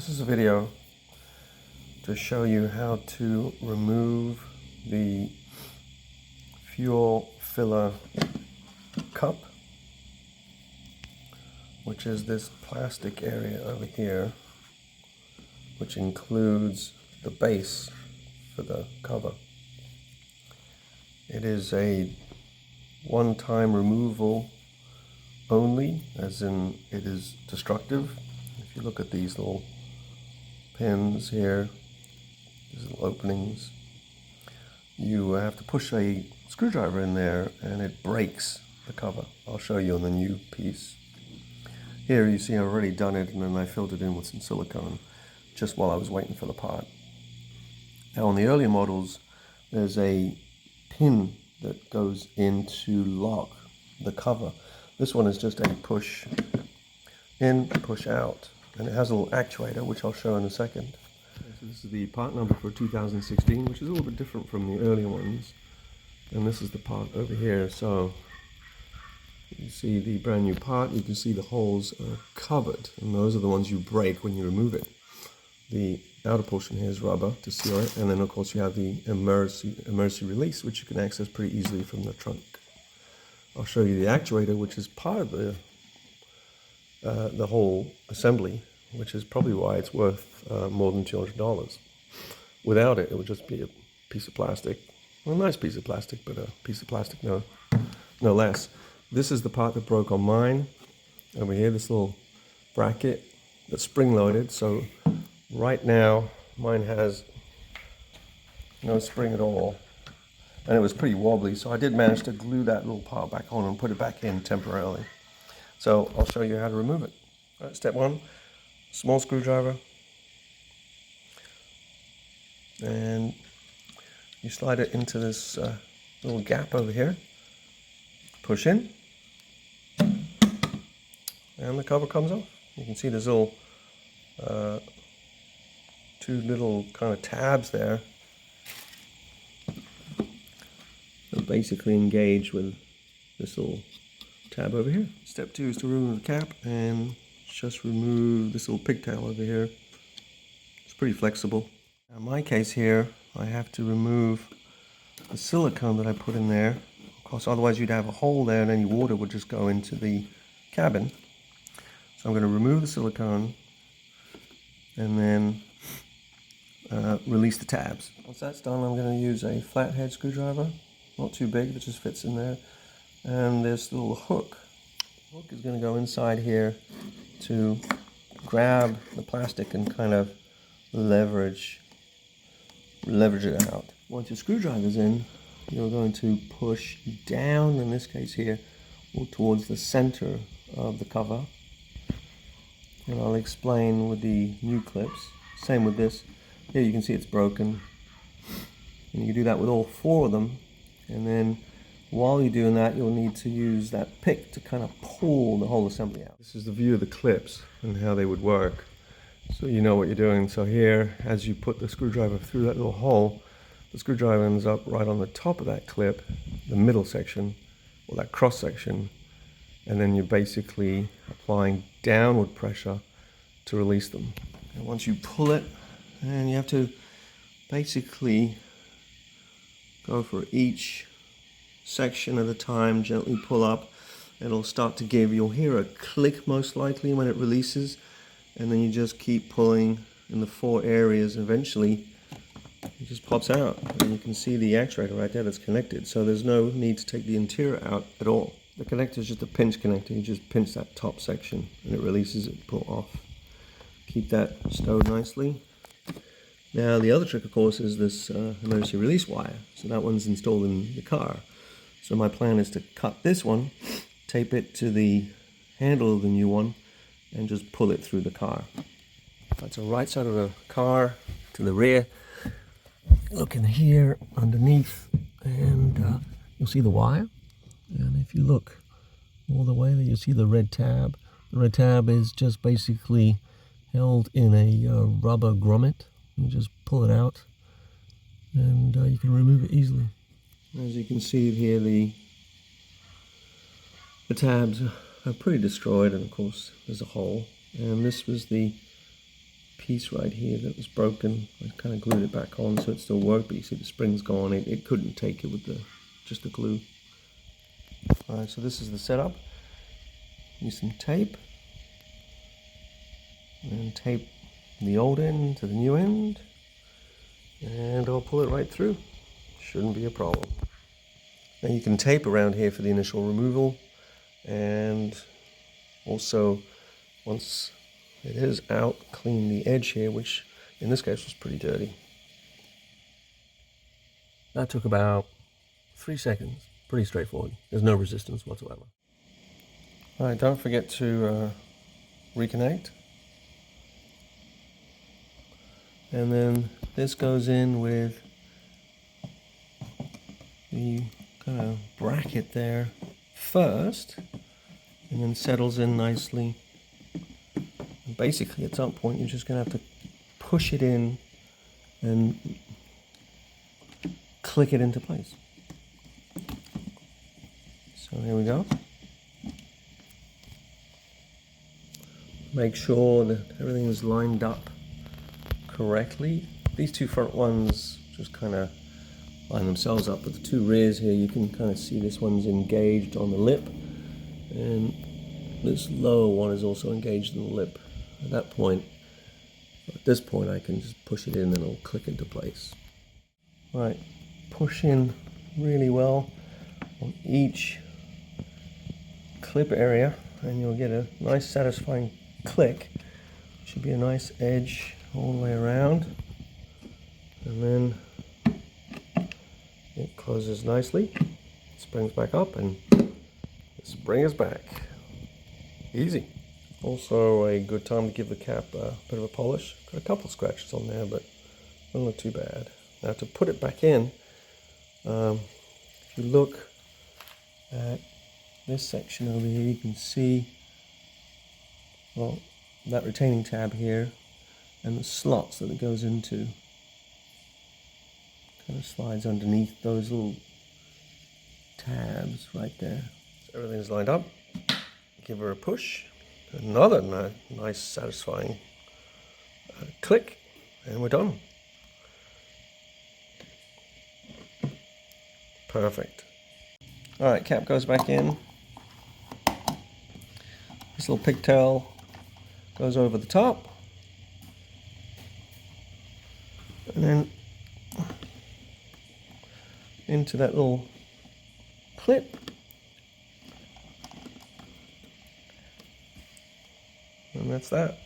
This is a video to show you how to remove the fuel filler cup, which is this plastic area over here, which includes the base for the cover. It is a one-time removal only, as in it is destructive. If you look at these little pins here, these little openings, you have to push a screwdriver in there and it breaks the cover. I'll show you on the new piece. Here you see I've already done it, and then I filled it in with some silicone just while I was waiting for the part. Now on the earlier models, there's a pin that goes in to lock the cover. This one is just a push in, push out, and it has a little actuator, which I'll show in a second. So this is the part number for 2016, which is a little bit different from the earlier ones. And this is the part over here. So you see the brand new part, you can see the holes are covered, and those are the ones you break when you remove it. The outer portion here is rubber to seal it, and then of course you have the emergency release, which you can access pretty easily from the trunk. I'll show you the actuator, which is part of the whole assembly, which is probably why it's worth more than $200. Without it, it would just be a piece of plastic. Well, a nice piece of plastic, but a piece of plastic no less. This is the part that broke on mine. Over here, this little bracket that's spring-loaded. So right now, mine has no spring at all. And it was pretty wobbly, so I did manage to glue that little part back on and put it back in temporarily. So I'll show you how to remove it. All right, step one, small screwdriver. And you slide it into this little gap over here. Push in. And the cover comes off. You can see there's little two little kind of tabs there that basically engage with this little tab over here. Step two is to remove the cap and just remove this little pigtail over here. It's pretty flexible. In my case here, I have to remove the silicone that I put in there. Of course, otherwise you'd have a hole there and any water would just go into the cabin. So I'm going to remove the silicone and then release the tabs. Once that's done, I'm going to use a flathead screwdriver. Not too big, but just fits in there. And this little hook. The hook is going to go inside here to grab the plastic and kind of leverage it out. Once your screwdriver's in, you're going to push down, in this case here, or towards the center of the cover. And I'll explain with the new clips. Same with this. Here you can see it's broken. And you can do that with all four of them. And then while you're doing that, you'll need to use that pick to kind of pull the whole assembly out. This is the view of the clips and how they would work, so you know what you're doing. So here, as you put the screwdriver through that little hole, the screwdriver ends up right on the top of that clip, the middle section, or that cross section, and then you're basically applying downward pressure to release them. And once you pull it, and you have to basically go for each section at a time, gently pull up. It'll start to give, you'll hear a click most likely when it releases, and then you just keep pulling in the four areas. Eventually it just pops out, and you can see the actuator right there that's connected. So there's no need to take the interior out at all. The connector is just a pinch connector. You just pinch that top section and it releases it, pull off. Keep that stowed nicely. Now the other trick, of course, is this emergency release wire. So that one's installed in the car. So my plan is to cut this one, tape it to the handle of the new one, and just pull it through the car. That's the right side of the car to the rear. Look in here underneath, and you'll see the wire. And if you look all the way there, you'll see the red tab. The red tab is just basically held in a rubber grommet. You just pull it out, and you can remove it easily. As you can see here, the tabs are pretty destroyed, and of course there's a hole. And this was the piece right here that was broken. I kind of glued it back on so it still worked, but you see the spring's gone. It couldn't take it with just the glue. Alright, so this is the setup. Use some tape. And tape the old end to the new end. And I'll pull it right through. Shouldn't be a problem. Now you can tape around here for the initial removal. And also, once it is out, clean the edge here, which in this case was pretty dirty. That took about 3 seconds. Pretty straightforward. There's no resistance whatsoever. Alright, don't forget to reconnect. And then this goes in with the kind of bracket there first, and then settles in nicely. And basically at some point you're just going to have to push it in and click it into place. So here we go. Make sure that everything is lined up correctly. These two front ones just kind of line themselves up, but the two rears here, you can kind of see this one's engaged on the lip, and this lower one is also engaged in the lip. At this point, I can just push it in and it'll click into place. Right, push in really well on each clip area, and you'll get a nice satisfying click. Should be a nice edge all the way around, and then it closes nicely, springs back up, and the spring is back. Easy. Also a good time to give the cap a bit of a polish. Got a couple of scratches on there, but don't look too bad. Now to put it back in, if you look at this section over here, you can see, well, that retaining tab here and the slots that it goes into. Kind of slides underneath those little tabs right there. So everything's lined up. Give her a push. Another nice satisfying click, and we're done. Perfect. Alright, cap goes back in. This little pigtail goes over the top. And then into that little clip. And that's that.